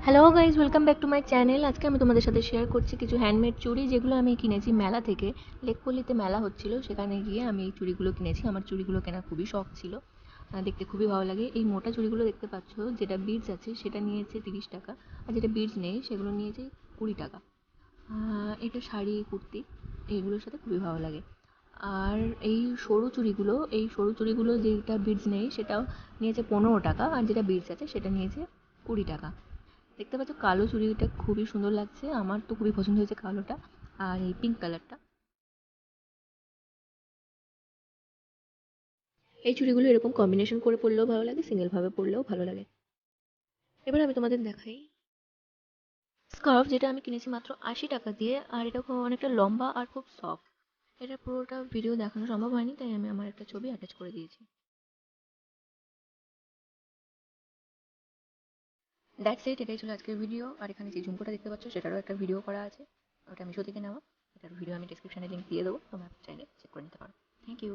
Hello guys, welcome back to my channel. আজকে আমি তোমাদের সাথে শেয়ার করছি কিছু হ্যান্ডমেড চুড়ি, যেগুলো আমি কিনেছি মেলা থেকে। লেকপল্লিতে মেলা হচ্ছিল, সেখানে গিয়ে আমি এই চুড়িগুলো কিনেছি। আমার চুড়িগুলো কেনার খুবই শখ ছিল, দেখতে খুবই ভালো লাগে। এই মোটা চুড়িগুলো দেখতে পাচ্ছ, যেটা বিডস আছে সেটা নিয়েছে 30 টাকা, আর যেটা বিডস নেই সেগুলো নিয়েছে 20 টাকা। এটা শাড়ি, কুর্তি এইগুলোর সাথে খুবই ভালো লাগে। আর এই সরু চুড়িগুলো যেটা বিডস নেই সেটাও নিয়েছে 15 টাকা, আর যেটা বিডস আছে সেটা নিয়েছে 20 টাকা। দেখতে পাচ্ছ কালো চুড়িটা খুবই সুন্দর লাগছে, আমার তো খুবই পছন্দ হয়েছে কালোটা আর এই পিঙ্ক কালারটা। এই চুড়িগুলো এরকম কম্বিনেশন করে পরলেও ভালো লাগে, সিঙ্গেল ভাবে পরলেও ভালো লাগে। এবার আমি তোমাদের দেখাই স্কার্ফ, যেটা আমি কিনেছি মাত্র 80 টাকা দিয়ে, আর এটা খুব অনেকটা লম্বা আর খুব সফট। এটা পুরোটা ভিডিও দেখানো সম্ভব হয়নি, তাই আমি আমার একটা ছবি অ্যাটাচ করে দিয়েছি। দ্যাটস ইট, এটাই ছিল আজকের ভিডিও। আর এখানে যে ঝুমকোটা দেখতে পাচ্ছ সেটারও একটা ভিডিও করা আছে, ওটা মিশো থেকে নেওয়া। এটার ভিডিও আমি ডিসক্রিপশনে লিঙ্ক দিয়ে দেবো, তোমরা চাইলে চেক করে নিতে পারো। Thank you.